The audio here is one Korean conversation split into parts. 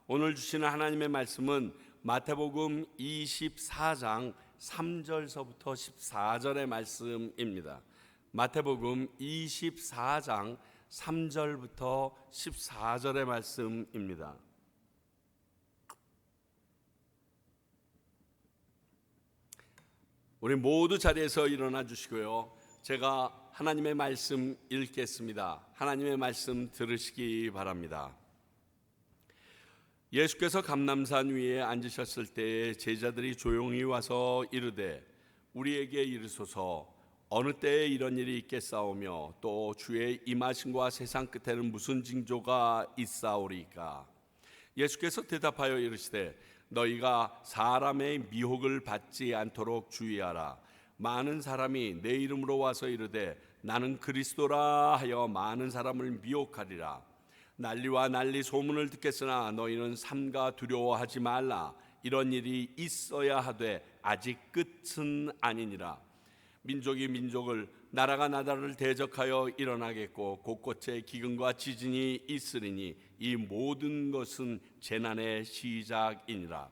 오늘 주시는 하나님의 말씀은 마태복음 24장 3절서부터 14절의 말씀입니다. 마태복음 24장 3절부터 14절의 말씀입니다. 우리 모두 자리에서 일어나 주시고요. 제가 하나님의 말씀 읽겠습니다. 하나님의 말씀 들으시기 바랍니다. 예수께서 감람산 위에 앉으셨을 때에 제자들이 조용히 와서 이르되 우리에게 이르소서 어느 때에 이런 일이 있겠사오며 또 주의 임하심과 세상 끝에는 무슨 징조가 있사오리까? 예수께서 대답하여 이르시되 너희가 사람의 미혹을 받지 않도록 주의하라. 많은 사람이 내 이름으로 와서 이르되 나는 그리스도라 하여 많은 사람을 미혹하리라. 난리와 난리 소문을 듣겠으나 너희는 삼가 두려워하지 말라. 이런 일이 있어야 하되 아직 끝은 아니니라. 민족이 민족을 나라가 나라를 대적하여 일어나겠고 곳곳에 기근과 지진이 있으리니 이 모든 것은 재난의 시작이니라.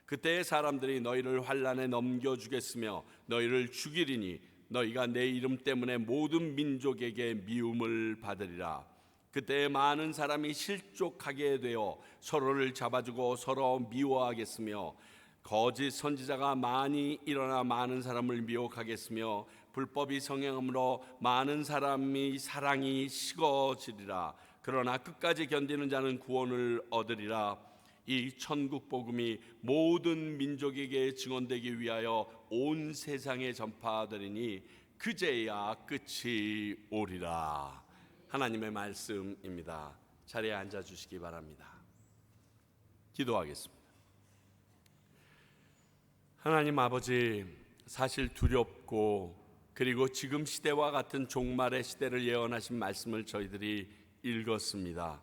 그때 사람들이 너희를 환난에 넘겨주겠으며 너희를 죽이리니 너희가 내 이름 때문에 모든 민족에게 미움을 받으리라. 그때 많은 사람이 실족하게 되어 서로를 잡아주고 서로 미워하겠으며 거짓 선지자가 많이 일어나 많은 사람을 미혹하겠으며 불법이 성행함으로 많은 사람이 사랑이 식어지리라. 그러나 끝까지 견디는 자는 구원을 얻으리라. 이 천국 복음이 모든 민족에게 증언되기 위하여 온 세상에 전파되리니 그제야 끝이 오리라. 하나님의 말씀입니다. 자리에 앉아 주시기 바랍니다. 기도하겠습니다. 하나님 아버지, 사실 두렵고 그리고 지금 시대와 같은 종말의 시대를 예언하신 말씀을 저희들이 읽었습니다.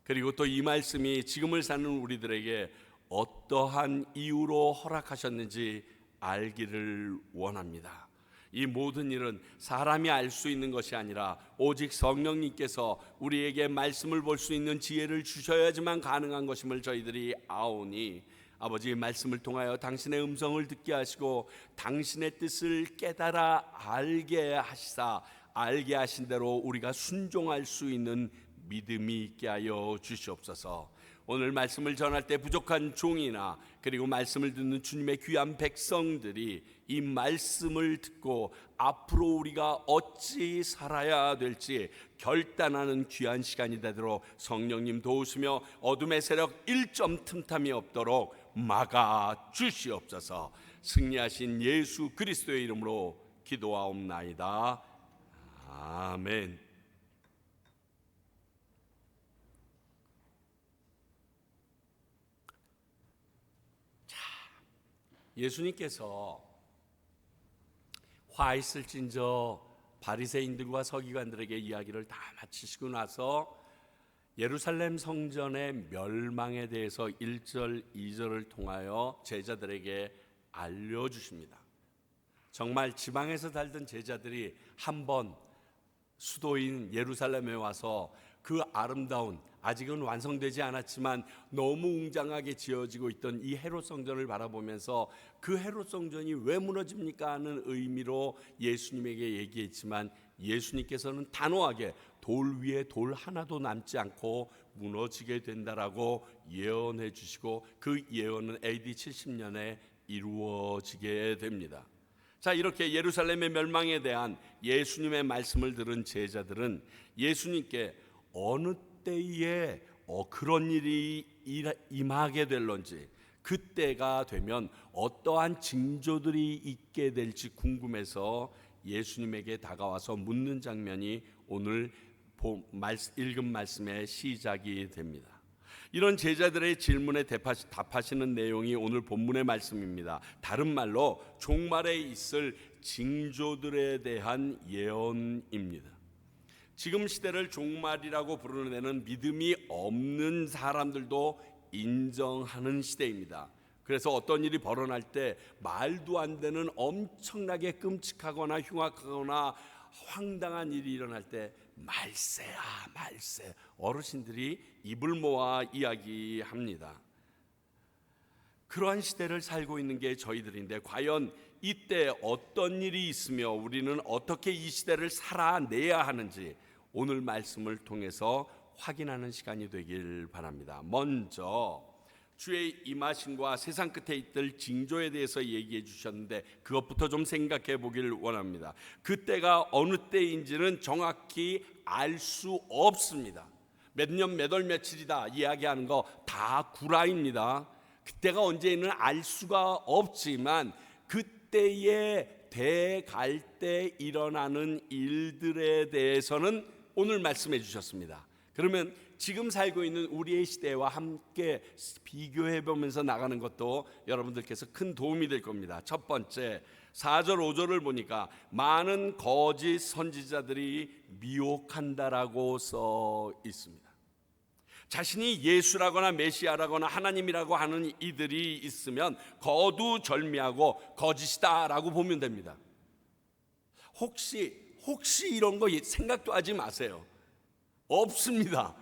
그리고 또 이 말씀이 지금을 사는 우리들에게 어떠한 이유로 허락하셨는지 알기를 원합니다. 이 모든 일은 사람이 알 수 있는 것이 아니라 오직 성령님께서 우리에게 말씀을 볼 수 있는 지혜를 주셔야지만 가능한 것임을 저희들이 아오니 아버지, 말씀을 통하여 당신의 음성을 듣게 하시고 당신의 뜻을 깨달아 알게 하시사 알게 하신 대로 우리가 순종할 수 있는 믿음이 있게 하여 주시옵소서. 오늘 말씀을 전할 때 부족한 종이나 그리고 말씀을 듣는 주님의 귀한 백성들이 이 말씀을 듣고 앞으로 우리가 어찌 살아야 될지 결단하는 귀한 시간이 되도록 성령님 도우시며 어둠의 세력 1점 틈탐이 없도록 막아 주시옵소서. 승리하신 예수 그리스도의 이름으로 기도하옵나이다. 아멘. 예수님께서 화 있을진저 바리새인들과 서기관들에게 이야기를 다 마치시고 나서 예루살렘 성전의 멸망에 대해서 1절, 2절을 통하여 제자들에게 알려주십니다. 정말 지방에서 살던 제자들이 한번 수도인 예루살렘에 와서 그 아름다운, 아직은 완성되지 않았지만 너무 웅장하게 지어지고 있던 이 헤롯 성전을 바라보면서 그 헤롯 성전이 왜 무너집니까 하는 의미로 예수님에게 얘기했지만 예수님께서는 단호하게 돌 위에 돌 하나도 남지 않고 무너지게 된다라고 예언해 주시고 그 예언은 AD 70년에 이루어지게 됩니다. 자, 이렇게 예루살렘의 멸망에 대한 예수님의 말씀을 들은 제자들은 예수님께 어느 때에 그런 일이 임하게 될런지, 그때가 되면 어떠한 징조들이 있게 될지 궁금해서 예수님에게 다가와서 묻는 장면이 오늘 읽은 말씀의 시작이 됩니다. 이런 제자들의 질문에 답하시는 내용이 오늘 본문의 말씀입니다. 다른 말로 종말에 있을 징조들에 대한 예언입니다. 지금 시대를 종말이라고 부르는 데는 믿음이 없는 사람들도 인정하는 시대입니다. 그래서 어떤 일이 벌어날 때 말도 안 되는 엄청나게 끔찍하거나 흉악하거나 황당한 일이 일어날 때 말세야 말세, 어르신들이 입을 모아 이야기합니다. 그러한 시대를 살고 있는 게 저희들인데 과연 이때 어떤 일이 있으며 우리는 어떻게 이 시대를 살아내야 하는지 오늘 말씀을 통해서 확인하는 시간이 되길 바랍니다. 먼저 주의 임하심과 세상 끝에 있을 징조에 대해서 얘기해 주셨는데 그것부터 좀 생각해 보기를 원합니다. 그때가 어느 때인지는 정확히 알 수 없습니다. 몇 년 몇 월 며칠이다 이야기하는 거 다 구라입니다. 그때가 언제는 알 수가 없지만 그때에 돼갈 때 일어나는 일들에 대해서는 오늘 말씀해 주셨습니다. 그러면 지금 살고 있는 우리의 시대와 함께 비교해 보면서 나가는 것도 여러분들께서 큰 도움이 될 겁니다. 첫 번째 4절 5절을 보니까 많은 거짓 선지자들이 미혹한다라고 써 있습니다. 자신이 예수라거나 메시아라거나 하나님이라고 하는 이들이 있으면 거두절미하고 거짓이다라고 보면 됩니다. 혹시 이런 거 생각도 하지 마세요. 없습니다.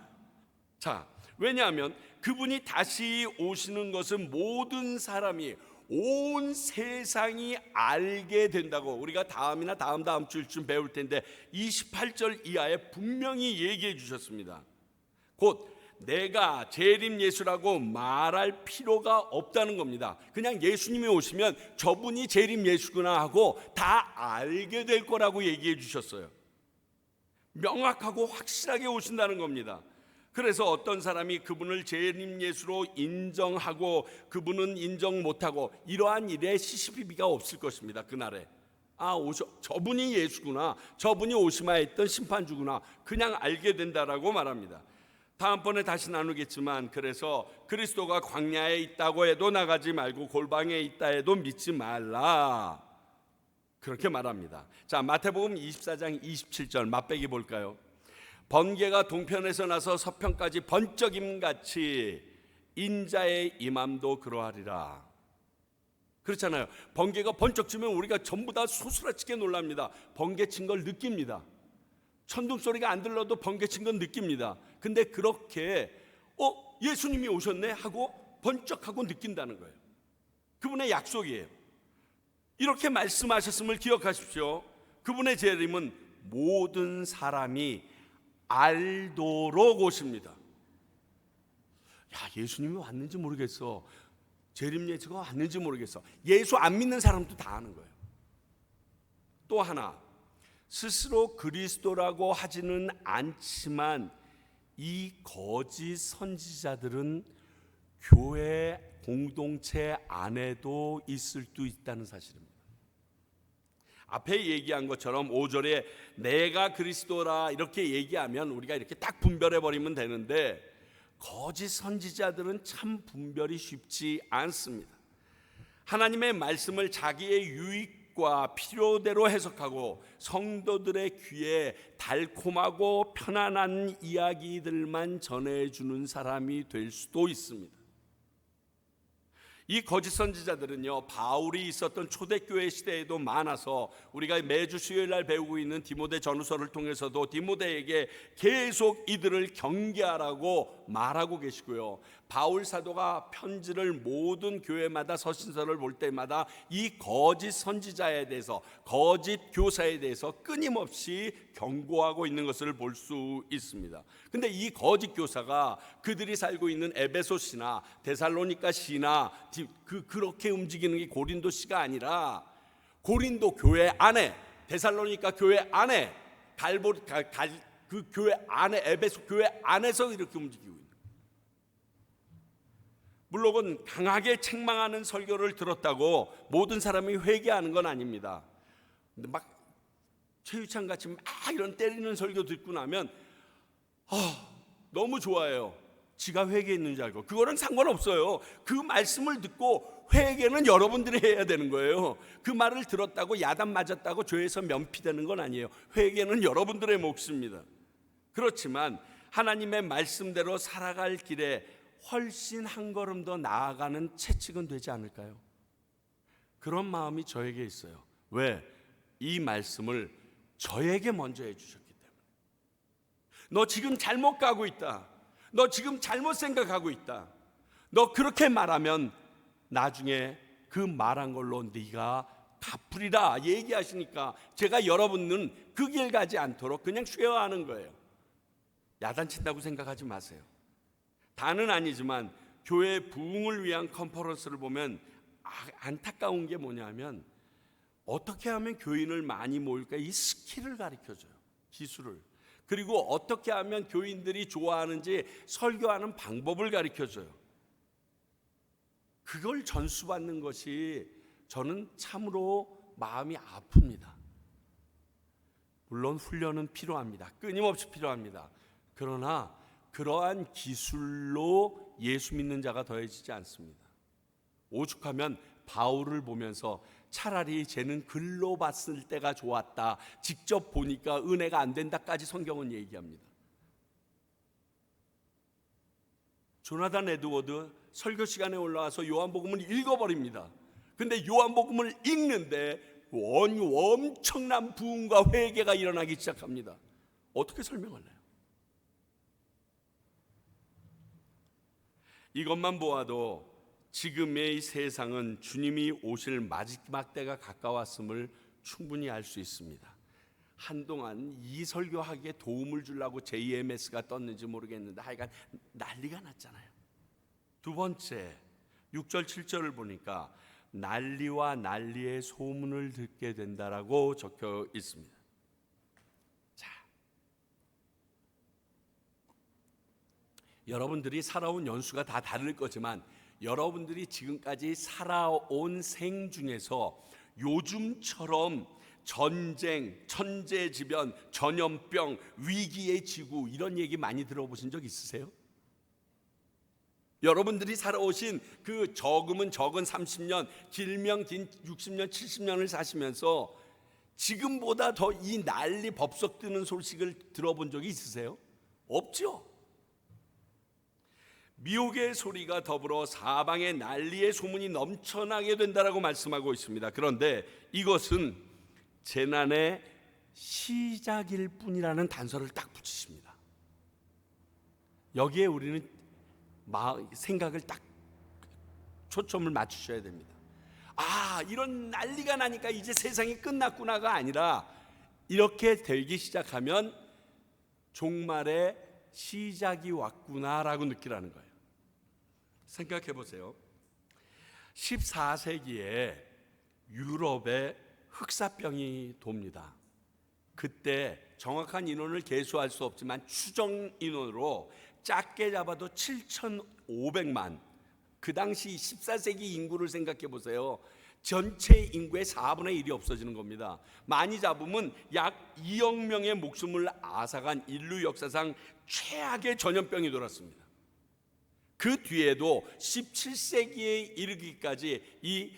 자, 왜냐하면 그분이 다시 오시는 것은 모든 사람이 온 세상이 알게 된다고 우리가 다음이나 다음 주일쯤 배울 텐데 28절 이하에 분명히 얘기해 주셨습니다. 곧 내가 재림 예수라고 말할 필요가 없다는 겁니다. 그냥 예수님이 오시면 저분이 재림 예수구나 하고 다 알게 될 거라고 얘기해 주셨어요. 명확하고 확실하게 오신다는 겁니다. 그래서 어떤 사람이 그분을 재림 예수로 인정하고 그분은 인정 못하고 이러한 일에 시시비비가 없을 것입니다. 그날에 저분이 예수구나, 저분이 오시마 했던 심판주구나 그냥 알게 된다라고 말합니다. 다음번에 다시 나누겠지만 그래서 그리스도가 광야에 있다고 해도 나가지 말고 골방에 있다 해도 믿지 말라 그렇게 말합니다. 자, 마태복음 24장 27절 맛배기 볼까요? 번개가 동편에서 나서 서편까지 번쩍임같이 인자의 임함도 그러하리라. 그렇잖아요. 번개가 번쩍 치면 우리가 전부 다 소스라치게 놀랍니다. 번개 친 걸 느낍니다. 천둥 소리가 안 들려도 번개 친 건 느낍니다. 근데 그렇게 예수님이 오셨네 하고 번쩍하고 느낀다는 거예요. 그분의 약속이에요. 이렇게 말씀하셨음을 기억하십시오. 그분의 재림은 모든 사람이 알도록 오십니다. 예수님이 왔는지 모르겠어. 재림 예수가 왔는지 모르겠어. 예수 안 믿는 사람도 다 아는 거예요. 또 하나, 스스로 그리스도라고 하지는 않지만 이 거짓 선지자들은 교회 공동체 안에도 있을 수 있다는 사실입니다. 앞에 얘기한 것처럼 5절에 내가 그리스도라 이렇게 얘기하면 우리가 이렇게 딱 분별해 버리면 되는데 거짓 선지자들은 참 분별이 쉽지 않습니다. 하나님의 말씀을 자기의 유익과 필요대로 해석하고 성도들의 귀에 달콤하고 편안한 이야기들만 전해주는 사람이 될 수도 있습니다. 이 거짓 선지자들은요, 바울이 있었던 초대교회 시대에도 많아서 우리가 매주 수요일날 배우고 있는 디모데 전후서를 통해서도 디모데에게 계속 이들을 경계하라고 말하고 계시고요, 바울 사도가 편지를 모든 교회마다 서신서를 볼 때마다 이 거짓 선지자에 대해서, 거짓 교사에 대해서 끊임없이 경고하고 있는 것을 볼 수 있습니다. 근데 이 거짓 교사가 그들이 살고 있는 에베소시나 데살로니가시나 그렇게 움직이는 게 고린도시가 아니라 고린도 교회 안에, 데살로니가 교회 안에, 그 교회 안에, 에베소 교회 안에서 이렇게 움직이고 있는, 물론 강하게 책망하는 설교를 들었다고 모든 사람이 회개하는 건 아닙니다. 근데 막 최유찬 같이 막 이런 때리는 설교 듣고 나면 너무 좋아해요. 지가 회개했는 줄 알고. 그거랑 상관없어요. 그 말씀을 듣고 회개는 여러분들이 해야 되는 거예요. 그 말을 들었다고 야단 맞았다고 죄에서 면피되는 건 아니에요. 회개는 여러분들의 몫입니다. 그렇지만 하나님의 말씀대로 살아갈 길에 훨씬 한 걸음 더 나아가는 채찍은 되지 않을까요? 그런 마음이 저에게 있어요. 왜? 이 말씀을 저에게 먼저 해주셨기 때문에. 너 지금 잘못 가고 있다. 너 지금 잘못 생각하고 있다. 너 그렇게 말하면 나중에 그 말한 걸로 네가 갚으리라 얘기하시니까 제가 여러분은 그 길 가지 않도록 그냥 쉐어하는 거예요. 야단친다고 생각하지 마세요. 다는 아니지만 교회 부흥을 위한 컨퍼런스를 보면 안타까운 게 뭐냐면 어떻게 하면 교인을 많이 모일까, 이 스킬을 가르쳐줘요. 기술을. 그리고 어떻게 하면 교인들이 좋아하는지 설교하는 방법을 가르쳐줘요. 그걸 전수받는 것이 저는 참으로 마음이 아픕니다. 물론 훈련은 필요합니다. 끊임없이 필요합니다. 그러나 그러한 기술로 예수 믿는 자가 더해지지 않습니다. 오죽하면 바울을 보면서 차라리 쟤는 글로 봤을 때가 좋았다, 직접 보니까 은혜가 안 된다까지 성경은 얘기합니다. 조나단 에드워드 설교 시간에 올라와서 요한복음을 읽어버립니다. 근데 요한복음을 읽는데 엄청난 부흥과 회개가 일어나기 시작합니다. 어떻게 설명할래요? 이것만 보아도 지금의 세상은 주님이 오실 마지막 때가 가까웠음을 충분히 알 수 있습니다. 한동안 이 설교하기에 도움을 주려고 JMS가 떴는지 모르겠는데 하여간 난리가 났잖아요. 두 번째 6절 7절을 보니까 난리와 난리의 소문을 듣게 된다라고 적혀 있습니다. 자, 여러분들이 살아온 연수가 다 다를 거지만 여러분들이 지금까지 살아온 생 중에서 요즘처럼 전쟁, 천재지변, 전염병, 위기의 지구 이런 얘기 많이 들어보신 적 있으세요? 여러분들이 살아오신 그 적으면 적은 30년, 길면 긴 60년, 70년을 사시면서 지금보다 더 이 난리 법석 뜨는 소식을 들어본 적이 있으세요? 없죠. 미혹의 소리가 더불어 사방에 난리의 소문이 넘쳐나게 된다라고 말씀하고 있습니다. 그런데 이것은 재난의 시작일 뿐이라는 단서를 딱 붙이십니다. 여기에 우리는 생각을 딱 초점을 맞추셔야 됩니다. 이런 난리가 나니까 이제 세상이 끝났구나가 아니라 이렇게 되기 시작하면 종말의 시작이 왔구나라고 느끼라는 거예요. 생각해 보세요. 14세기에 유럽에 흑사병이 돕니다. 그때 정확한 인원을 계수할 수 없지만 추정 인원으로 작게 잡아도 7,500만, 그 당시 14세기 인구를 생각해 보세요. 전체 인구의 4분의 1이 없어지는 겁니다. 많이 잡으면 약 2억 명의 목숨을 앗아간 인류 역사상 최악의 전염병이 돌았습니다. 그 뒤에도 17세기에 이르기까지 이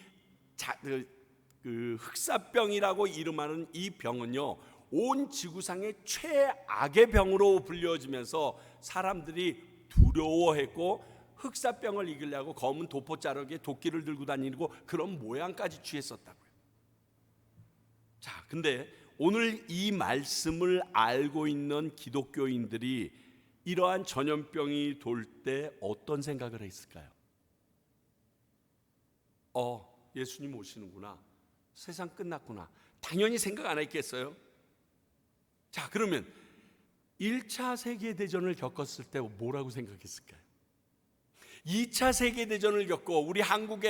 흑사병이라고 이름하는 이 병은요, 온 지구상의 최악의 병으로 불려지면서 사람들이 두려워했고 흑사병을 이기려고 검은 도포자락에 도끼를 들고 다니고 그런 모양까지 취했었다고요. 자, 근데 오늘 이 말씀을 알고 있는 기독교인들이 이러한 전염병이 돌 때 어떤 생각을 했을까요? 예수님 오시는구나, 세상 끝났구나, 당연히 생각 안 했겠어요? 자, 그러면 1차 세계대전을 겪었을 때 뭐라고 생각했을까요? 2차 세계대전을 겪고 우리 한국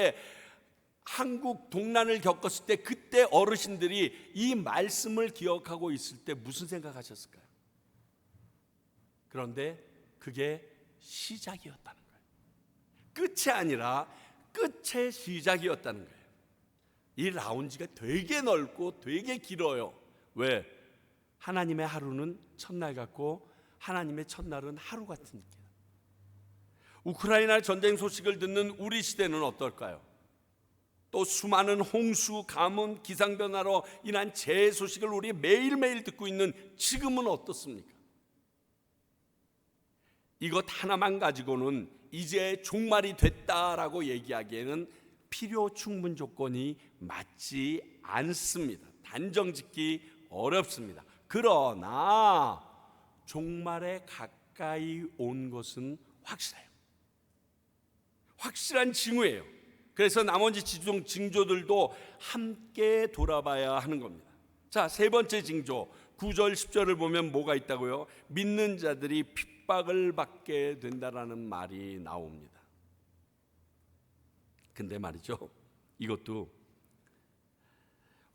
동란을 겪었을 때 그때 어르신들이 이 말씀을 기억하고 있을 때 무슨 생각하셨을까요? 그런데 그게 시작이었다는 거예요. 끝이 아니라 끝의 시작이었다는 거예요. 이 라운지가 되게 넓고 되게 길어요. 왜? 하나님의 하루는 첫날 같고 하나님의 첫날은 하루 같으니까. 우크라이나 전쟁 소식을 듣는 우리 시대는 어떨까요? 또 수많은 홍수, 가뭄, 기상변화로 인한 재해 소식을 우리 매일매일 듣고 있는 지금은 어떻습니까? 이것 하나만 가지고는 이제 종말이 됐다라고 얘기하기에는 필요 충분 조건이 맞지 않습니다. 단정 짓기 어렵습니다. 그러나 종말에 가까이 온 것은 확실해요. 확실한 징후예요. 그래서 나머지 징조들도 함께 돌아봐야 하는 겁니다. 자, 세 번째 징조 9절 10절을 보면 뭐가 있다고요? 믿는 자들이 핍박을 받게 된다라는 말이 나옵니다. 근데 말이죠, 이것도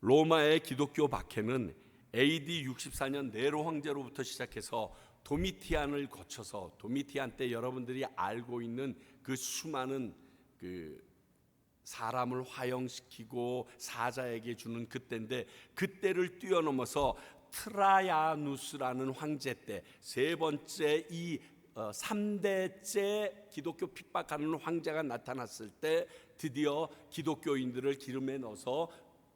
로마의 기독교 박해는 AD 64년 네로 황제로부터 시작해서 도미티안을 거쳐서, 도미티안 때 여러분들이 알고 있는 그 수많은 사람을 화형시키고 사자에게 주는 그때인데, 그때를 뛰어넘어서 트라야누스라는 황제 때 세 번째 3대째 기독교 핍박하는 황제가 나타났을 때 드디어 기독교인들을 기름에 넣어서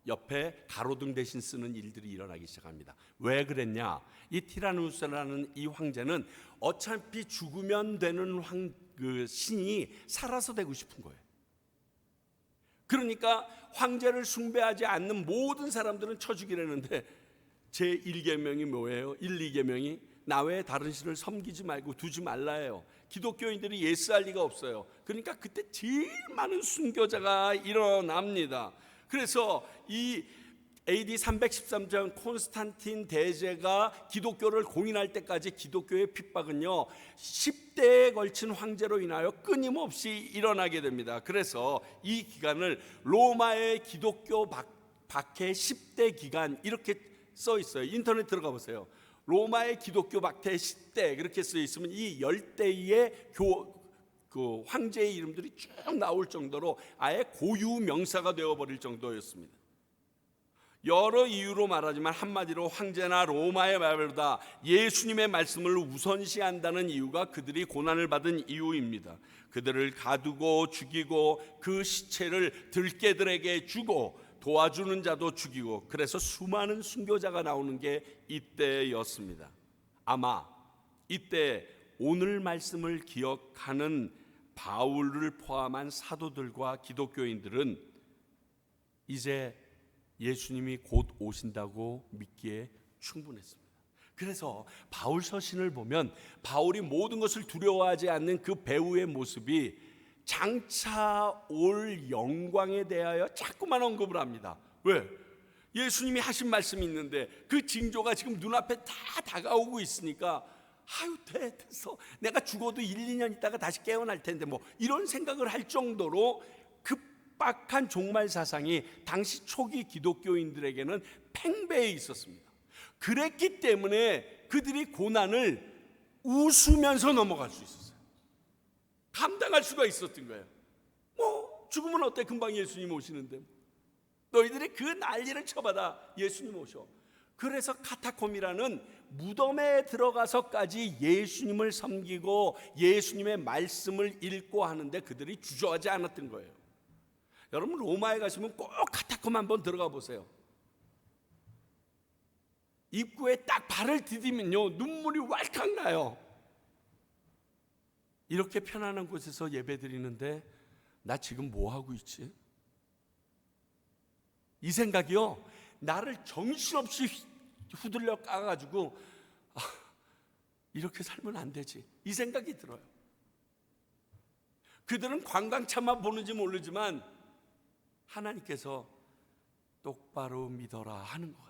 옆에 가로등 대신 쓰는 일들이 일어나기 시작합니다. 왜 그랬냐? 이 티라누스라는 이 황제는 어차피 죽으면 되는 신이 살아서 되고 싶은 거예요. 그러니까 황제를 숭배하지 않는 모든 사람들은 쳐 죽이려는데, 제1계명이 뭐예요? 1, 2계명이 나 외에 다른 신을 섬기지 말고 두지 말라예요. 기독교인들이 예스할 리가 없어요. 그러니까 그때 제일 많은 순교자가 일어납니다. 그래서 이 AD 313년 콘스탄틴 대제가 기독교를 공인할 때까지 기독교의 핍박은요 10대에 걸친 황제로 인하여 끊임없이 일어나게 됩니다. 그래서 이 기간을 로마의 기독교 박해 10대 기간 이렇게 써 있어요. 인터넷 들어가 보세요. 로마의 기독교 박해 10대 그렇게 써 있으면 이 10대의 그 황제의 이름들이 쭉 나올 정도로 아예 고유 명사가 되어버릴 정도였습니다. 여러 이유로 말하지만 한마디로 황제나 로마의 말보다 예수님의 말씀을 우선시한다는 이유가 그들이 고난을 받은 이유입니다. 그들을 가두고 죽이고 그 시체를 들깨들에게 주고 도와주는 자도 죽이고, 그래서 수많은 순교자가 나오는 게 이때였습니다. 아마 이때 오늘 말씀을 기억하는 바울을 포함한 사도들과 기독교인들은 이제 예수님이 곧 오신다고 믿기에 충분했습니다. 그래서 바울 서신을 보면 바울이 모든 것을 두려워하지 않는 그 배우의 모습이 장차 올 영광에 대하여 자꾸만 언급을 합니다. 왜? 예수님이 하신 말씀이 있는데 그 징조가 지금 눈앞에 다 다가오고 있으니까 됐어. 내가 죽어도 1, 2년 있다가 다시 깨어날 텐데 뭐 이런 생각을 할 정도로 급박한 종말 사상이 당시 초기 기독교인들에게는 팽배해 있었습니다. 그랬기 때문에 그들이 고난을 웃으면서 넘어갈 수 있었어요. 감당할 수가 있었던 거예요. 죽으면 어때? 금방 예수님 오시는데. 너희들이 그 난리를 쳐받아 예수님 오셔. 그래서 카타콤이라는 무덤에 들어가서까지 예수님을 섬기고 예수님의 말씀을 읽고 하는데 그들이 주저하지 않았던 거예요. 여러분 로마에 가시면 꼭 카타콤 한번 들어가 보세요. 입구에 딱 발을 디디면요 눈물이 왈칵 나요. 이렇게 편안한 곳에서 예배드리는데 나 지금 뭐 하고 있지? 이 생각이요 나를 정신없이 후들려 까가지고 이렇게 살면 안 되지, 이 생각이 들어요. 그들은 관광차만 보는지 모르지만 하나님께서 똑바로 믿어라 하는 것 같아요.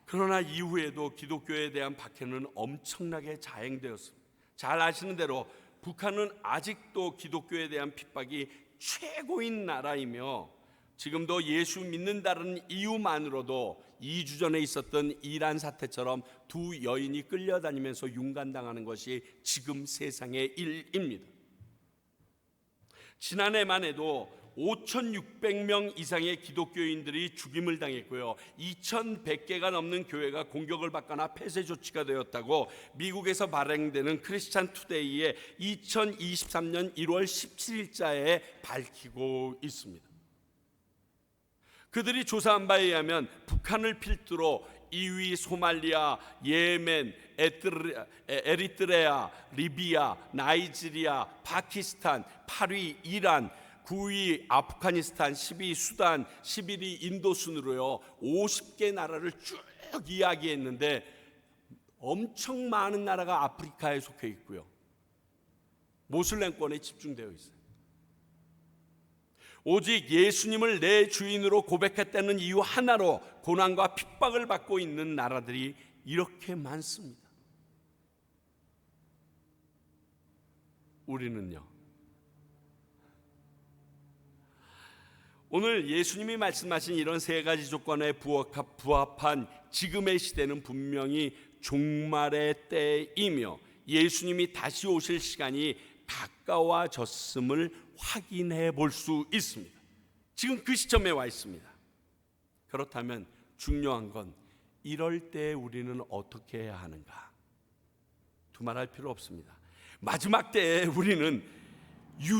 그러나 이후에도 기독교에 대한 박해는 엄청나게 자행되었습니다. 잘 아시는 대로 북한은 아직도 기독교에 대한 핍박이 최고인 나라이며 지금도 예수 믿는다는 이유만으로도 2주 전에 있었던 이란 사태처럼 두 여인이 끌려다니면서 윤간당하는 것이 지금 세상의 일입니다. 지난해만 해도 5,600명 이상의 기독교인들이 죽임을 당했고요 2,100개가 넘는 교회가 공격을 받거나 폐쇄 조치가 되었다고 미국에서 발행되는 크리스찬 투데이의 2023년 1월 17일자에 밝히고 있습니다. 그들이 조사한 바에 의하면 북한을 필두로 2위 소말리아, 예멘, 에리트레아, 리비아, 나이지리아, 파키스탄, 8위 이란, 9위 아프가니스탄, 10위 수단, 11위 인도 순으로요 50개 나라를 쭉 이야기했는데 엄청 많은 나라가 아프리카에 속해 있고요. 모슬렘권에 집중되어 있어요. 오직 예수님을 내 주인으로 고백했다는 이유 하나로 고난과 핍박을 받고 있는 나라들이 이렇게 많습니다. 우리는요, 오늘 예수님이 말씀하신 이런 세 가지 조건에 부합한 지금의 시대는 분명히 종말의 때이며 예수님이 다시 오실 시간이 가까워졌음을 확인해 볼 수 있습니다. 지금 그 시점에 와 있습니다. 그렇다면 중요한 건 이럴 때 우리는 어떻게 해야 하는가? 두말할 필요 없습니다. 마지막 때에 우리는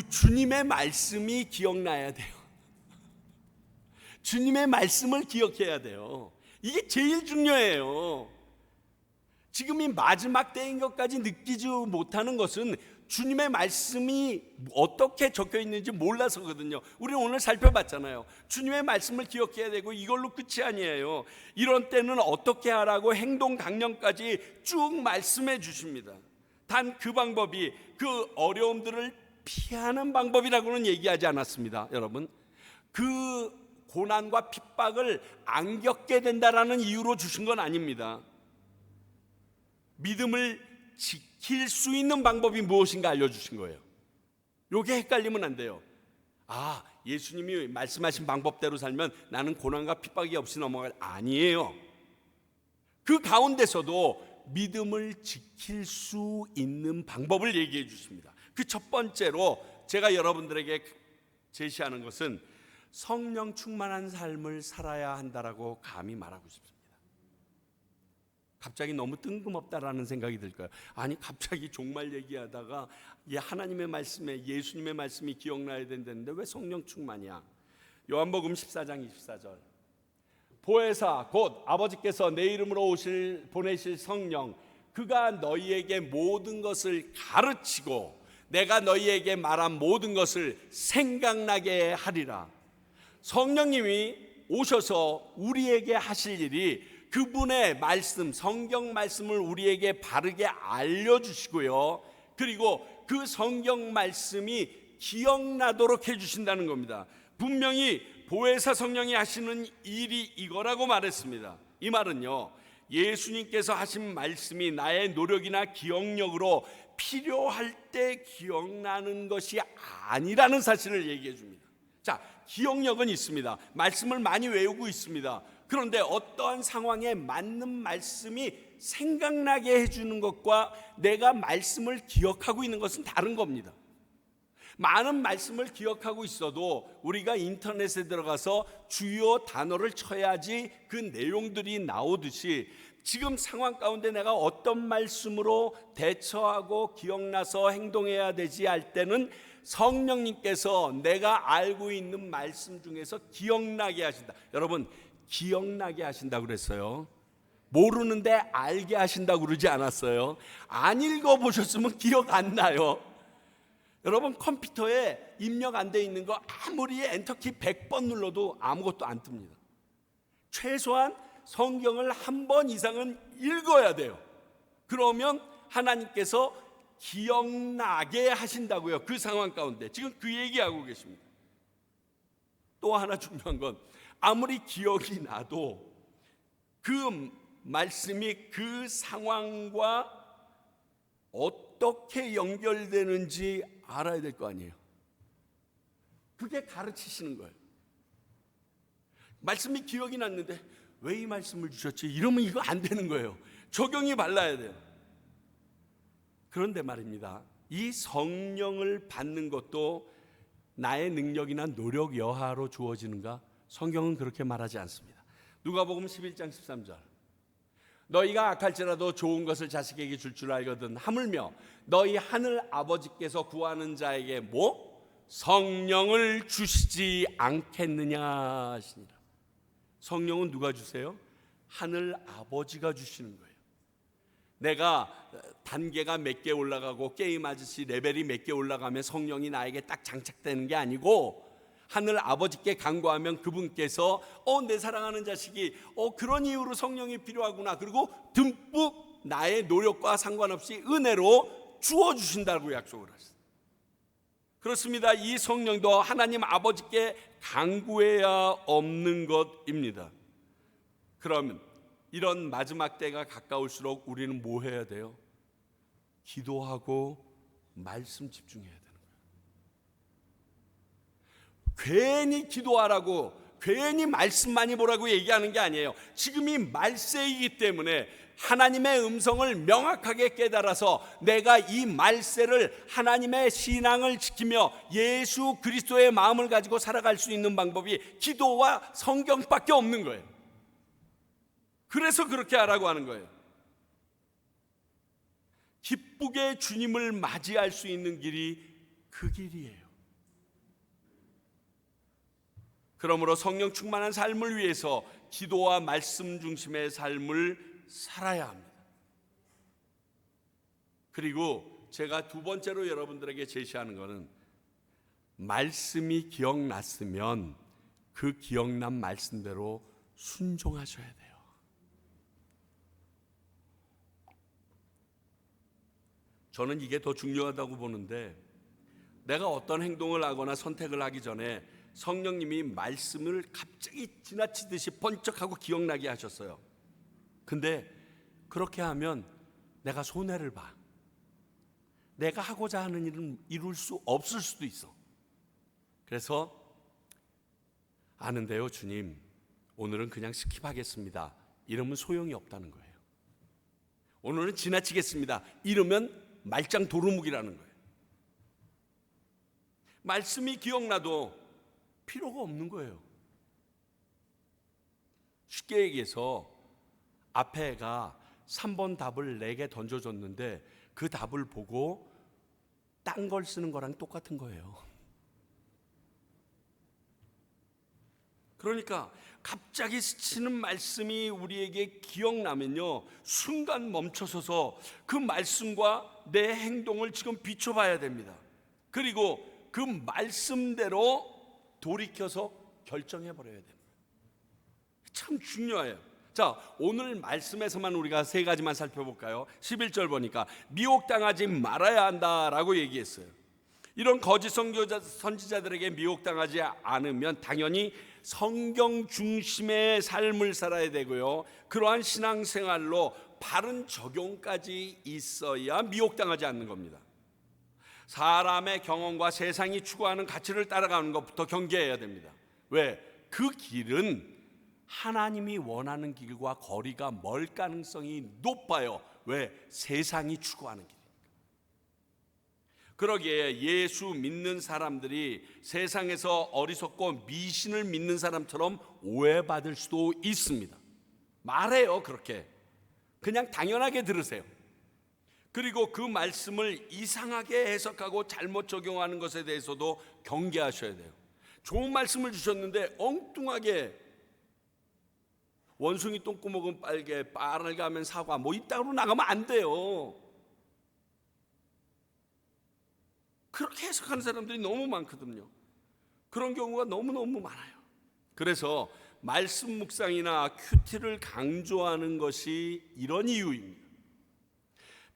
주님의 말씀이 기억나야 돼요. 주님의 말씀을 기억해야 돼요. 이게 제일 중요해요. 지금 이 마지막 때인 것까지 느끼지 못하는 것은 주님의 말씀이 어떻게 적혀 있는지 몰라서거든요. 우리는 오늘 살펴봤잖아요. 주님의 말씀을 기억해야 되고 이걸로 끝이 아니에요. 이런 때는 어떻게 하라고 행동 강령까지 쭉 말씀해 주십니다. 단 그 방법이 그 어려움들을 피하는 방법이라고는 얘기하지 않았습니다. 여러분, 그 고난과 핍박을 안 겪게 된다라는 이유로 주신 건 아닙니다. 믿음을 지킬 수 있는 방법이 무엇인가 알려주신 거예요. 이게 헷갈리면 안 돼요. 예수님이 말씀하신 방법대로 살면 나는 고난과 핍박이 없이 넘어갈, 아니에요. 그 가운데서도 믿음을 지킬 수 있는 방법을 얘기해 주십니다. 그 첫 번째로 제가 여러분들에게 제시하는 것은 성령 충만한 삶을 살아야 한다라고 감히 말하고 싶습니다. 갑자기 너무 뜬금없다라는 생각이 들 거예요. 아니, 갑자기 종말 얘기하다가 하나님의 말씀에 예수님의 말씀이 기억나야 된다는데 왜 성령 충만이야? 요한복음 14장 24절, 보혜사 곧 아버지께서 내 이름으로 보내실 성령, 그가 너희에게 모든 것을 가르치고 내가 너희에게 말한 모든 것을 생각나게 하리라. 성령님이 오셔서 우리에게 하실 일이 그분의 말씀, 성경 말씀을 우리에게 바르게 알려주시고요, 그리고 그 성경 말씀이 기억나도록 해주신다는 겁니다. 분명히 보혜사 성령이 하시는 일이 이거라고 말했습니다. 이 말은요, 예수님께서 하신 말씀이 나의 노력이나 기억력으로 필요할 때 기억나는 것이 아니라는 사실을 얘기해 줍니다. 자, 기억력은 있습니다. 말씀을 많이 외우고 있습니다. 그런데 어떠한 상황에 맞는 말씀이 생각나게 해주는 것과 내가 말씀을 기억하고 있는 것은 다른 겁니다. 많은 말씀을 기억하고 있어도 우리가 인터넷에 들어가서 주요 단어를 쳐야지 그 내용들이 나오듯이 지금 상황 가운데 내가 어떤 말씀으로 대처하고 기억나서 행동해야 되지 할 때는 성령님께서 내가 알고 있는 말씀 중에서 기억나게 하신다. 여러분, 기억나게 하신다고 그랬어요. 모르는데 알게 하신다고 그러지 않았어요. 안 읽어보셨으면 기억 안 나요. 여러분, 컴퓨터에 입력 안 돼 있는 거 아무리 엔터키 100번 눌러도 아무것도 안 뜹니다. 최소한 성경을 한 번 이상은 읽어야 돼요. 그러면 하나님께서 기억나게 하신다고요. 그 상황 가운데 지금 그 얘기하고 계십니다. 또 하나 중요한 건 아무리 기억이 나도 그 말씀이 그 상황과 어떻게 연결되는지 알아야 될 거 아니에요. 그게 가르치시는 거예요. 말씀이 기억이 났는데 왜 이 말씀을 주셨지? 이러면 이거 안 되는 거예요. 적용이 발라야 돼요. 그런데 말입니다, 이 성령을 받는 것도 나의 능력이나 노력 여하로 주어지는가? 성경은 그렇게 말하지 않습니다. 누가복음 11장 13절, 너희가 악할지라도 좋은 것을 자식에게 줄 알거든 하물며 너희 하늘 아버지께서 구하는 자에게 성령을 주시지 않겠느냐 하시니라. 성령은 누가 주세요? 하늘 아버지가 주시는 거예요. 내가 단계가 몇 개 올라가고 게임 아저씨 레벨이 몇 개 올라가면 성령이 나에게 딱 장착되는 게 아니고 하늘 아버지께 간구하면 그분께서 내 사랑하는 자식이 그런 이유로 성령이 필요하구나, 그리고 듬뿍 나의 노력과 상관없이 은혜로 주어주신다고 약속을 하셨어요. 그렇습니다. 이 성령도 하나님 아버지께 간구해야 없는 것입니다. 그러면 이런 마지막 때가 가까울수록 우리는 뭐 해야 돼요? 기도하고 말씀 집중해야 되는 거예요. 괜히 기도하라고, 괜히 말씀 많이 보라고 얘기하는 게 아니에요. 지금이 말세이기 때문에 하나님의 음성을 명확하게 깨달아서 내가 이 말세를 하나님의 신앙을 지키며 예수 그리스도의 마음을 가지고 살아갈 수 있는 방법이 기도와 성경밖에 없는 거예요. 그래서 그렇게 하라고 하는 거예요. 기쁘게 주님을 맞이할 수 있는 길이 그 길이에요. 그러므로 성령 충만한 삶을 위해서 기도와 말씀 중심의 삶을 살아야 합니다. 그리고 제가 두 번째로 여러분들에게 제시하는 것은 말씀이 기억났으면 그 기억난 말씀대로 순종하셔야 돼요. 저는 이게 더 중요하다고 보는데, 내가 어떤 행동을 하거나 선택을 하기 전에 성령님이 말씀을 갑자기 지나치듯이 번쩍하고 기억나게 하셨어요. 근데 그렇게 하면 내가 손해를 봐. 내가 하고자 하는 일은 이룰 수 없을 수도 있어. 그래서 아는데요, 주님, 오늘은 그냥 스킵하겠습니다. 이러면 소용이 없다는 거예요. 오늘은 지나치겠습니다. 이러면 말짱 도루묵이라는 거예요. 말씀이 기억나도 필요가 없는 거예요. 쉽게 얘기해서 앞에 애가 3번 답을 4개 던져줬는데 그 답을 보고 딴 걸 쓰는 거랑 똑같은 거예요. 그러니까 갑자기 스치는 말씀이 우리에게 기억나면요, 순간 멈춰서서 그 말씀과 내 행동을 지금 비춰봐야 됩니다. 그리고 그 말씀대로 돌이켜서 결정해버려야 됩니다. 참 중요해요. 자, 오늘 말씀에서만 우리가 3가지만 살펴볼까요? 11절 보니까 미혹당하지 말아야 한다라고 얘기했어요. 이런 거짓 선지자들에게 미혹당하지 않으면 당연히 성경 중심의 삶을 살아야 되고요, 그러한 신앙생활로 바른 적용까지 있어야 미혹당하지 않는 겁니다. 사람의 경험과 세상이 추구하는 가치를 따라가는 것부터 경계해야 됩니다. 왜? 그 길은 하나님이 원하는 길과 거리가 멀 가능성이 높아요. 왜? 세상이 추구하는 길이니까. 그러기에 예수 믿는 사람들이 세상에서 어리석고 미신을 믿는 사람처럼 오해받을 수도 있습니다. 말해요, 그렇게. 그냥 당연하게 들으세요. 그리고 그 말씀을 이상하게 해석하고 잘못 적용하는 것에 대해서도 경계하셔야 돼요. 좋은 말씀을 주셨는데 엉뚱하게 원숭이 똥구멍은 빨개, 빨가면 사과, 뭐 이따구로 나가면 안 돼요. 그렇게 해석하는 사람들이 너무 많거든요. 그런 경우가 너무너무 많아요. 그래서 말씀 묵상이나 큐티를 강조하는 것이 이런 이유입니다.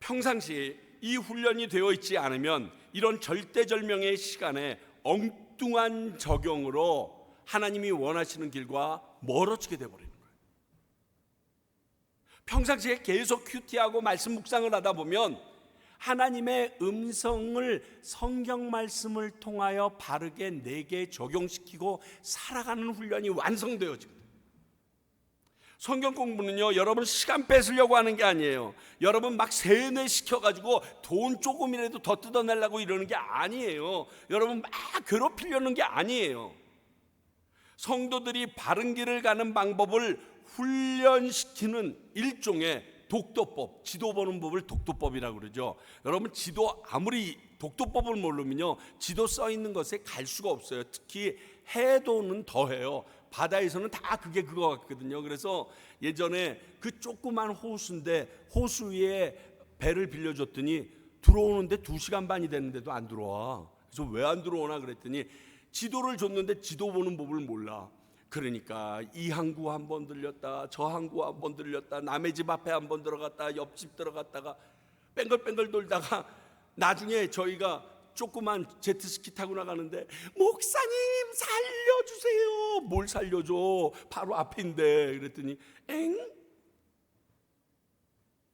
평상시에 이 훈련이 되어 있지 않으면 이런 절대절명의 시간에 엉뚱한 적용으로 하나님이 원하시는 길과 멀어지게 되어버립니다. 평상시에 계속 큐티하고 말씀 묵상을 하다 보면 하나님의 음성을 성경 말씀을 통하여 바르게 내게 적용시키고 살아가는 훈련이 완성되어지거든요. 성경 공부는요, 여러분 시간 뺏으려고 하는 게 아니에요. 여러분 막 세뇌시켜가지고 돈 조금이라도 더 뜯어내려고 이러는 게 아니에요. 여러분 막 괴롭히려는 게 아니에요. 성도들이 바른 길을 가는 방법을 훈련시키는 일종의 독도법, 지도 보는 법을 독도법이라고 그러죠. 여러분 지도 아무리 독도법을 모르면요, 지도 써 있는 것에 갈 수가 없어요. 특히 해도는 더해요. 바다에서는 다 그게 그거 같거든요. 그래서 예전에 그 조그만 호수인데 호수 위에 배를 빌려줬더니 들어오는데 2시간 반이 됐는데도 안 들어와. 그래서 왜 안 들어오나 그랬더니 지도를 줬는데 지도 보는 법을 몰라. 그러니까 이 항구 한 번 들렸다, 저 항구 한 번 들렸다, 남의 집 앞에 한 번 들어갔다, 옆집 들어갔다가 뺑글뺑글 돌다가 나중에 저희가 조그만 제트스키 타고 나가는데 목사님 살려주세요. 뭘 살려줘? 바로 앞인데. 그랬더니 엥?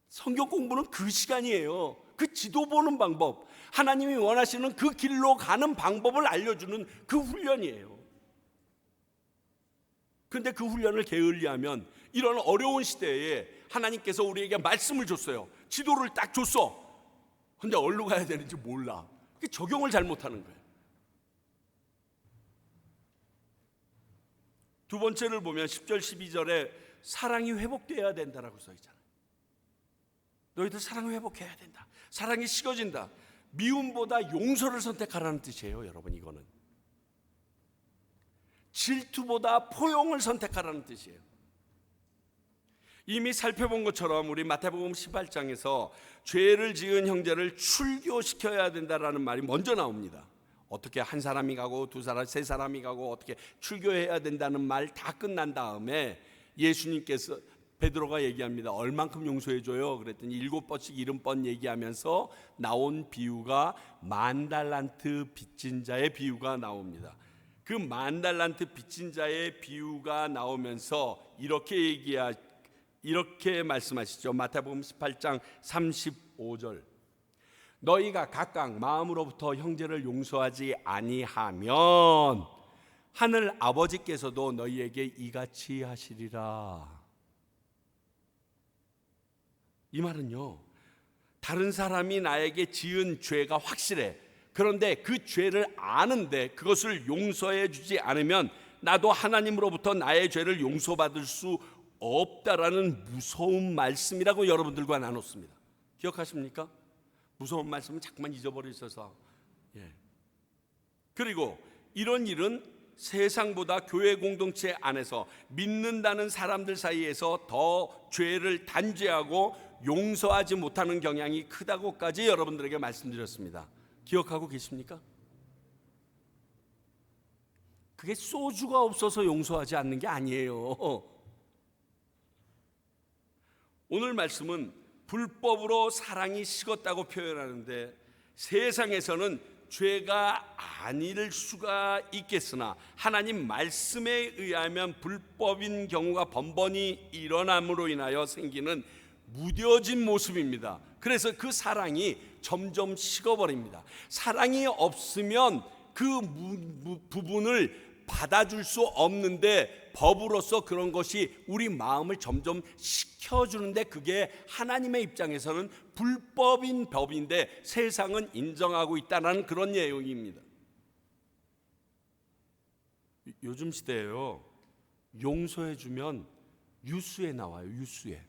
성경 공부는 그 시간이에요. 그 지도 보는 방법, 하나님이 원하시는 그 길로 가는 방법을 알려주는 그 훈련이에요. 그런데 그 훈련을 게을리하면 이런 어려운 시대에 하나님께서 우리에게 말씀을 줬어요. 지도를 딱 줬어. 근데 어디로 가야 되는지 몰라. 적용을 잘못하는 거예요. 두 번째를 보면 10절 12절에 사랑이 회복되어야 된다라고 써 있잖아요. 너희들 사랑을 회복해야 된다. 사랑이 식어진다. 미움보다 용서를 선택하라는 뜻이에요. 여러분, 이거는 질투보다 포용을 선택하라는 뜻이에요. 이미 살펴본 것처럼 우리 마태복음 18장에서 죄를 지은 형제를 출교시켜야 된다라는 말이 먼저 나옵니다. 어떻게 한 사람이 가고 두 사람, 세 사람이 가고 어떻게 출교해야 된다는 말 다 끝난 다음에 예수님께서 베드로가 얘기합니다. 얼만큼 용서해줘요? 그랬더니 7번씩 70번 얘기하면서 나온 비유가 10,000달란트 빚진 자의 비유가 나옵니다. 그 10,000달란트 빚진 자의 비유가 나오면서 이렇게 말씀하시죠. 마태복음 18장 35절. 너희가 각각 마음으로부터 형제를 용서하지 아니하면 하늘 아버지께서도 너희에게 이같이 하시리라. 이 말은요, 다른 사람이 나에게 지은 죄가 확실해. 그런데 그 죄를 아는데 그것을 용서해 주지 않으면 나도 하나님으로부터 나의 죄를 용서받을 수 없다라는 무서운 말씀이라고 여러분들과 나눴습니다. 기억하십니까? 무서운 말씀은 자꾸만 잊어버리셔서. 그리고 이런 일은 세상보다 교회 공동체 안에서 믿는다는 사람들 사이에서 더 죄를 단죄하고 용서하지 못하는 경향이 크다고까지 여러분들에게 말씀드렸습니다. 기억하고 계십니까? 그게 소주가 없어서 용서하지 않는 게 아니에요. 오늘 말씀은 불법으로 사랑이 식었다고 표현하는데 세상에서는 죄가 아닐 수가 있겠으나 하나님 말씀에 의하면 불법인 경우가 번번이 일어남으로 인하여 생기는 무뎌진 모습입니다. 그래서 그 사랑이 점점 식어버립니다. 사랑이 없으면 그 부분을 받아줄 수 없는데 법으로서 그런 것이 우리 마음을 점점 식혀주는데 그게 하나님의 입장에서는 불법인 법인데 세상은 인정하고 있다는 그런 내용입니다. 요즘 시대에요, 용서해주면 뉴스에 나와요. 뉴스에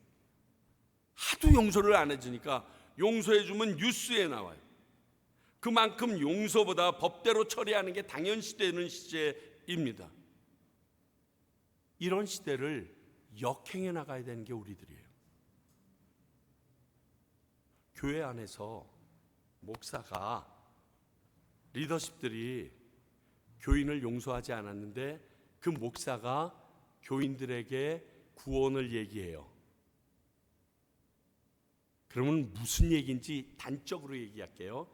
하도 용서를 안 해주니까 용서해주면 뉴스에 나와요. 그만큼 용서보다 법대로 처리하는 게 당연시되는 시대입니다. 이런 시대를 역행해 나가야 되는 게 우리들이에요. 교회 안에서 목사가, 리더십들이 교인을 용서하지 않았는데 그 목사가 교인들에게 구원을 얘기해요. 그러면 무슨 얘기인지 단적으로 얘기할게요.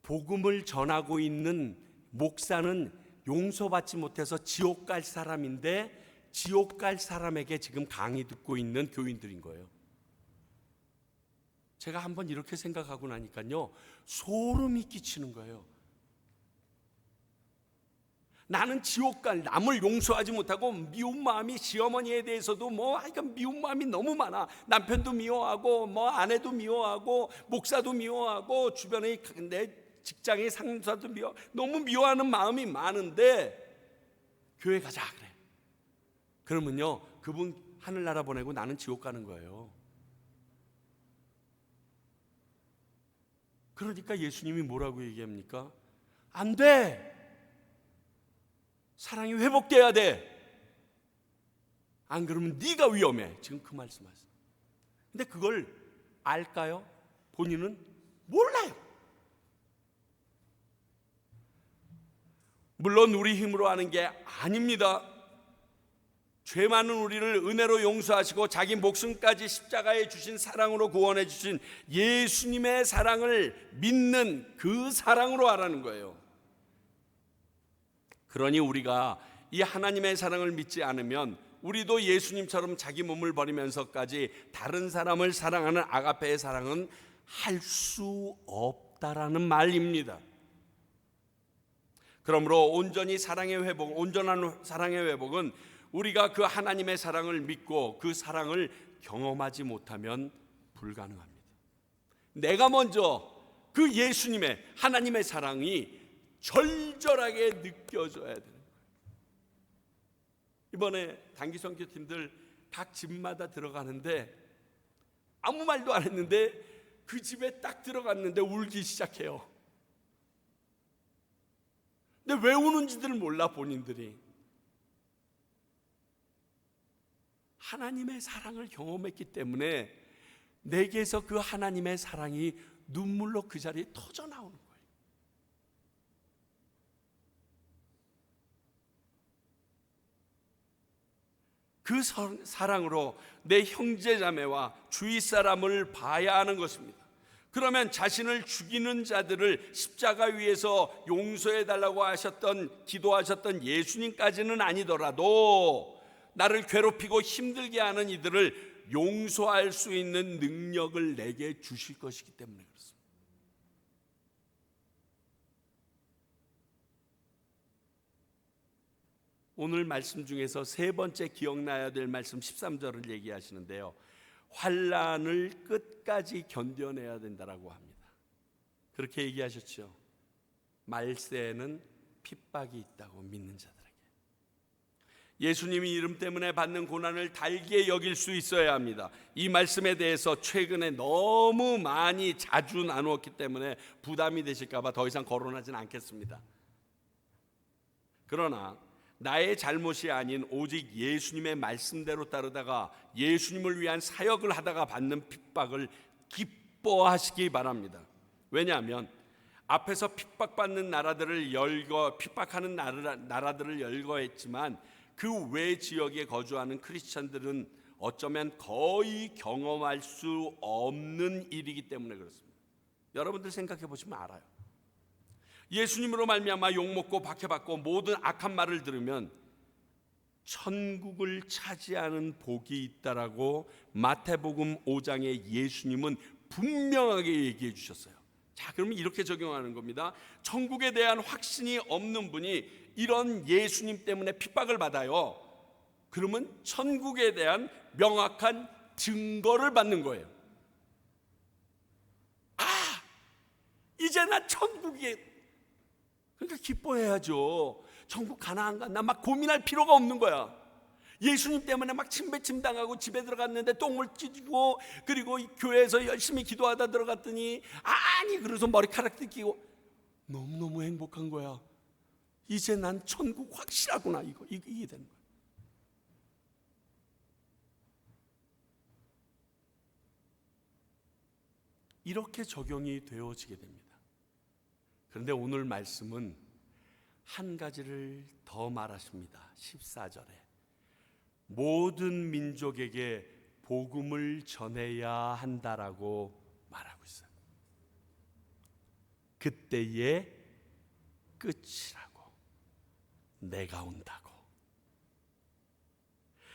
복음을 전하고 있는 목사는 용서받지 못해서 지옥 갈 사람인데 지옥 갈 사람에게 지금 강의 듣고 있는 교인들인 거예요. 제가 한번 이렇게 생각하고 나니까요, 소름이 끼치는 거예요. 나는 지옥 갈 남을 용서하지 못하고 미운 마음이, 시어머니에 대해서도 미운 마음이 너무 많아. 남편도 미워하고 아내도 미워하고 목사도 미워하고 주변에 내 직장의 상사도 너무 미워하는 마음이 많은데 교회 가자 그래. 그러면요, 그분 하늘나라 보내고 나는 지옥 가는 거예요. 그러니까 예수님이 뭐라고 얘기합니까? 안 돼. 사랑이 회복돼야 돼. 안 그러면 네가 위험해. 지금 그 말씀하세요. 근데 그걸 알까요? 본인은 몰라요. 물론 우리 힘으로 하는 게 아닙니다. 죄 많은 우리를 은혜로 용서하시고 자기 목숨까지 십자가에 주신 사랑으로 구원해 주신 예수님의 사랑을 믿는 그 사랑으로 하라는 거예요. 그러니 우리가 이 하나님의 사랑을 믿지 않으면 우리도 예수님처럼 자기 몸을 버리면서까지 다른 사람을 사랑하는 아가페의 사랑은 할 수 없다라는 말입니다. 그러므로 온전한 사랑의 회복은 우리가 그 하나님의 사랑을 믿고 그 사랑을 경험하지 못하면 불가능합니다. 내가 먼저 그 예수님의 하나님의 사랑이 절절하게 느껴져야 되는 거예요. 이번에 단기 선교팀들 각 집마다 들어가는데 아무 말도 안 했는데 그 집에 딱 들어갔는데 울기 시작해요. 근데 왜 우는지를 몰라 본인들이. 하나님의 사랑을 경험했기 때문에 내게서 그 하나님의 사랑이 눈물로 그 자리에 터져 나오는 거예요. 그 사랑으로 내 형제자매와 주위 사람을 봐야 하는 것입니다. 그러면 자신을 죽이는 자들을 십자가 위에서 용서해 달라고 기도하셨던 예수님까지는 아니더라도 나를 괴롭히고 힘들게 하는 이들을 용서할 수 있는 능력을 내게 주실 것이기 때문에 그렇습니다. 오늘 말씀 중에서 세 번째 기억나야 될 말씀 13절을 얘기하시는데요. 환난을 끝까지 견뎌내야 된다라고 합니다. 그렇게 얘기하셨죠. 말세에는 핍박이 있다고 믿는 자들에게. 예수님이 이름 때문에 받는 고난을 달게 여길 수 있어야 합니다. 이 말씀에 대해서 최근에 너무 많이 자주 나누었기 때문에 부담이 되실까 봐 더 이상 거론하진 않겠습니다. 그러나 나의 잘못이 아닌 오직 예수님의 말씀대로 따르다가 예수님을 위한 사역을 하다가 받는 핍박을 기뻐하시기 바랍니다. 왜냐하면 앞에서 핍박하는 나라들을 열거했지만 그 외 지역에 거주하는 크리스천들은 어쩌면 거의 경험할 수 없는 일이기 때문에 그렇습니다. 여러분들 생각해 보시면 알아요. 예수님으로 말미암아 욕먹고 박해받고 모든 악한 말을 들으면 천국을 차지하는 복이 있다라고 마태복음 5장에 예수님은 분명하게 얘기해 주셨어요. 자, 그러면 이렇게 적용하는 겁니다. 천국에 대한 확신이 없는 분이 이런 예수님 때문에 핍박을 받아요. 그러면 천국에 대한 명확한 증거를 받는 거예요. 아, 이제 나 천국에, 그러니까 기뻐해야죠. 천국 가나 안 가나 막 고민할 필요가 없는 거야. 예수님 때문에 막 침배침 당하고 집에 들어갔는데 똥을 찢고 그리고 교회에서 열심히 기도하다 들어갔더니 아니 그래서 머리카락 뜯기고 너무너무 행복한 거야. 이제 난 천국 확실하구나. 이게 되는 거야. 이렇게 적용이 되어지게 됩니다. 그런데 오늘 말씀은 한 가지를 더 말하십니다. 14절에 모든 민족에게 복음을 전해야 한다라고 말하고 있어요. 그때의 끝이라고. 내가 온다고.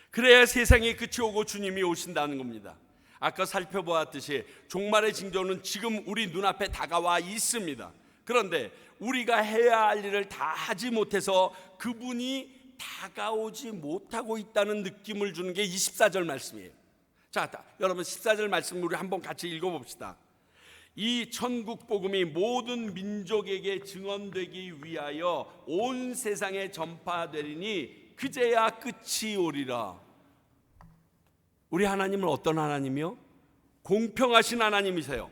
그래야 세상의 끝이 오고 주님이 오신다는 겁니다. 아까 살펴보았듯이 종말의 징조는 지금 우리 눈앞에 다가와 있습니다. 그런데 우리가 해야 할 일을 다 하지 못해서 그분이 다가오지 못하고 있다는 느낌을 주는 게 24절 말씀이에요. 자, 여러분 14절 말씀 우리 한번 같이 읽어봅시다. 이 천국 복음이 모든 민족에게 증언되기 위하여 온 세상에 전파되리니 그제야 끝이 오리라. 우리 하나님은 어떤 하나님이요? 공평하신 하나님이세요.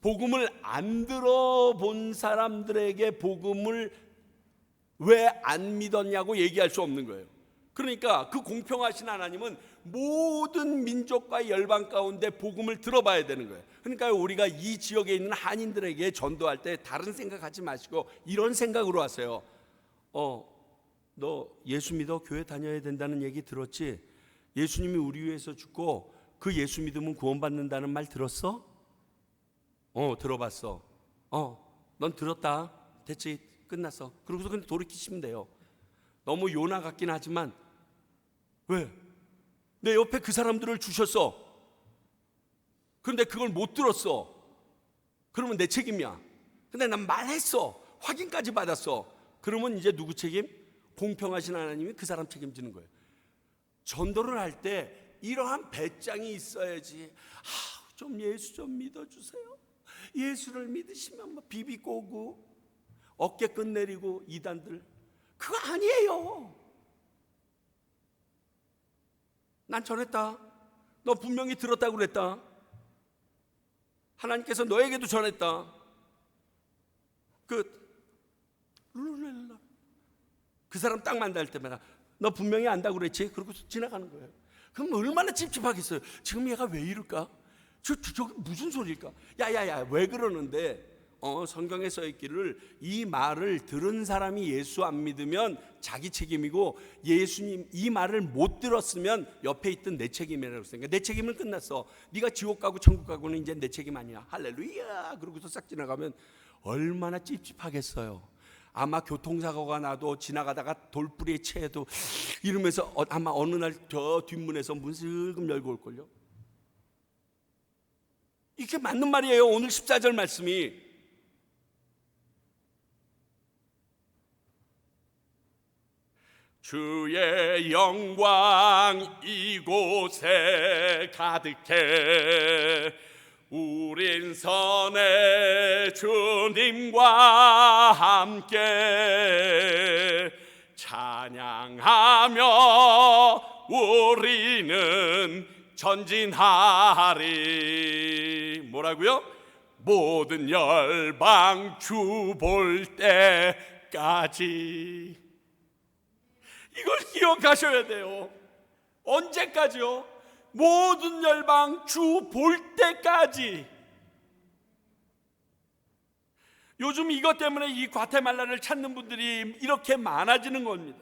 복음을 안 들어본 사람들에게 복음을 왜 안 믿었냐고 얘기할 수 없는 거예요. 그러니까 그 공평하신 하나님은 모든 민족과 열방 가운데 복음을 들어봐야 되는 거예요. 그러니까 우리가 이 지역에 있는 한인들에게 전도할 때 다른 생각하지 마시고 이런 생각으로 하세요. 너 예수 믿어? 교회 다녀야 된다는 얘기 들었지? 예수님이 우리 위해서 죽고 그 예수 믿으면 구원받는다는 말 들었어? 들어봤어. 넌 들었다. 됐지? 끝났어. 그러고서 그냥 돌이키시면 돼요. 너무 요나 같긴 하지만 왜? 내 옆에 그 사람들을 주셨어. 그런데 그걸 못 들었어. 그러면 내 책임이야. 근데 난 말했어. 확인까지 받았어. 그러면 이제 누구 책임? 공평하신 하나님이 그 사람 책임지는 거예요. 전도를 할 때 이러한 배짱이 있어야지. 좀 예수 좀 믿어주세요. 예수를 믿으시면 뭐 비비꼬고 어깨 끝내리고 이단들, 그거 아니에요. 난 전했다. 너 분명히 들었다고 그랬다. 하나님께서 너에게도 전했다. 그 사람 딱 만날 때마다 너 분명히 안다고 그랬지? 그러고 지나가는 거예요. 그럼 얼마나 찝찝하겠어요. 지금 얘가 왜 이럴까? 저게 무슨 소리일까? 야야야, 왜 그러는데? 성경에 써있기를 이 말을 들은 사람이 예수 안 믿으면 자기 책임이고, 예수님 이 말을 못 들었으면 옆에 있던 내 책임이라고 했으니까 내 책임은 끝났어. 네가 지옥 가고 천국 가고는 이제 내 책임 아니야. 할렐루야. 그러고서 싹 지나가면 얼마나 찝찝하겠어요. 아마 교통사고가 나도 지나가다가 돌부리에 체해도 이러면서 아마 어느 날 저 뒷문에서 문 슬금 열고 올걸요. 이게 맞는 말이에요. 오늘 14절 말씀이. 주의 영광 이곳에 가득해 우린 선의 주님과 함께 찬양하며 우리는 전진하리. 뭐라고요? 모든 열방 주 볼 때까지. 이걸 기억하셔야 돼요. 언제까지요? 모든 열방 주 볼 때까지. 요즘 이것 때문에 이 과테말라를 찾는 분들이 이렇게 많아지는 겁니다.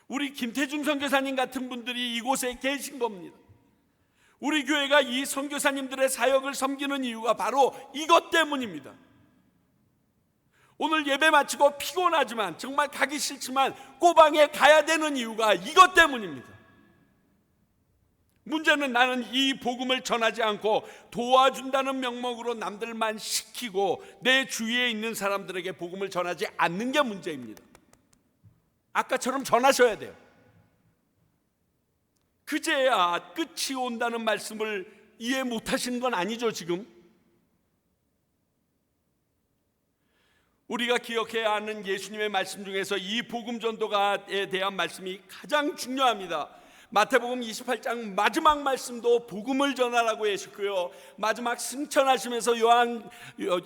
우리 김태중 선교사님 같은 분들이 이곳에 계신 겁니다. 우리 교회가 이 선교사님들의 사역을 섬기는 이유가 바로 이것 때문입니다. 오늘 예배 마치고 피곤하지만 정말 가기 싫지만 꼬방에 가야 되는 이유가 이것 때문입니다. 문제는 나는 이 복음을 전하지 않고 도와준다는 명목으로 남들만 시키고 내 주위에 있는 사람들에게 복음을 전하지 않는 게 문제입니다. 아까처럼 전하셔야 돼요. 그제야 끝이 온다는 말씀을 이해 못하시는 건 아니죠. 지금 우리가 기억해야 하는 예수님의 말씀 중에서 이 복음 전도가에 대한 말씀이 가장 중요합니다. 마태복음 28장 마지막 말씀도 복음을 전하라고 하셨고요, 마지막 승천하시면서 요한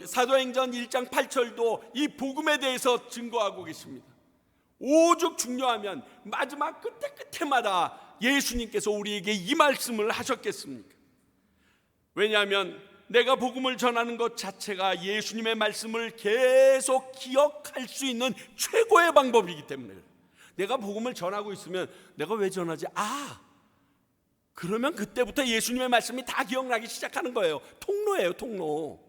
사도행전 1장 8절도 이 복음에 대해서 증거하고 계십니다. 오죽 중요하면 마지막 끝에마다 예수님께서 우리에게 이 말씀을 하셨겠습니까? 왜냐하면 내가 복음을 전하는 것 자체가 예수님의 말씀을 계속 기억할 수 있는 최고의 방법이기 때문에 그래요. 내가 복음을 전하고 있으면 내가 왜 전하지? 그러면 그때부터 예수님의 말씀이 다 기억나기 시작하는 거예요. 통로예요, 통로.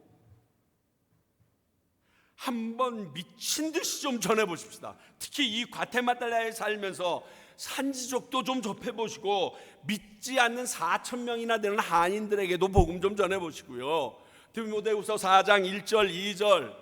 한번 미친 듯이 좀 전해보십시다. 특히 이 과테말라에 살면서 산지족도 좀 접해보시고 믿지 않는 4,000명이나 되는 한인들에게도 복음 좀 전해보시고요. 디모데후서 4장 1절 2절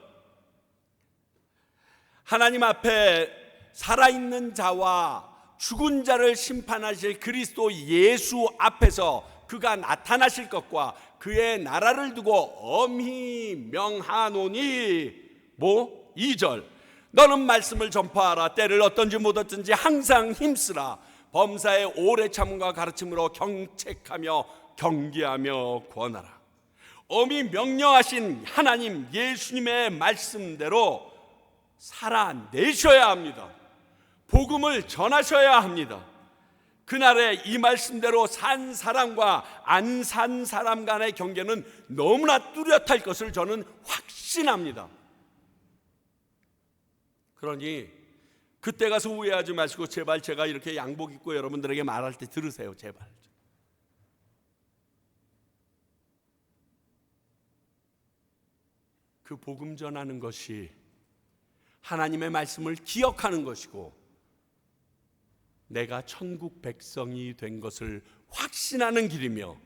하나님 앞에 살아있는 자와 죽은 자를 심판하실 그리스도 예수 앞에서 그가 나타나실 것과 그의 나라를 두고 엄히 명하노니 2절 너는 말씀을 전파하라. 때를 어떤지 못 어떤지 항상 힘쓰라. 범사의 오래 참음과 가르침으로 경책하며 경계하며 권하라. 엄히 명령하신 하나님 예수님의 말씀대로 살아내셔야 합니다. 복음을 전하셔야 합니다. 그날에 이 말씀대로 산 사람과 안 산 사람 간의 경계는 너무나 뚜렷할 것을 저는 확신합니다. 그러니 그때 가서 후회하지 마시고 제발 제가 이렇게 양복 입고 여러분들에게 말할 때 들으세요. 제발. 그 복음 전하는 것이 하나님의 말씀을 기억하는 것이고 내가 천국 백성이 된 것을 확신하는 길이며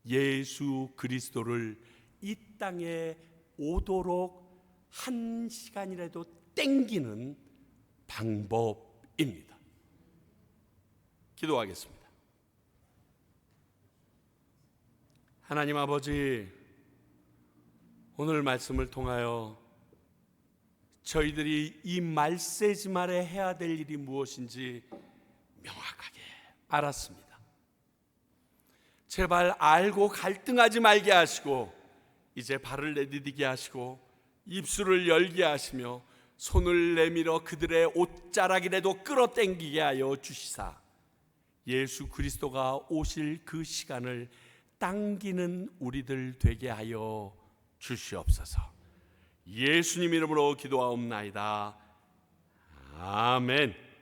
예수 그리스도를 이 땅에 오도록 한 시간이라도 땡기는 방법입니다. 기도하겠습니다. 하나님 아버지, 오늘 말씀을 통하여 저희들이 이 말세지 말에 해야 될 일이 무엇인지 명확하게 알았습니다. 제발 알고 갈등하지 말게 하시고 이제 발을 내디디게 하시고 입술을 열게 하시며 손을 내밀어 그들의 옷자락이라도 끌어당기게 하여 주시사 예수 그리스도가 오실 그 시간을 당기는 우리들 되게 하여 주시옵소서. 예수님 이름으로 기도하옵나이다. 아멘.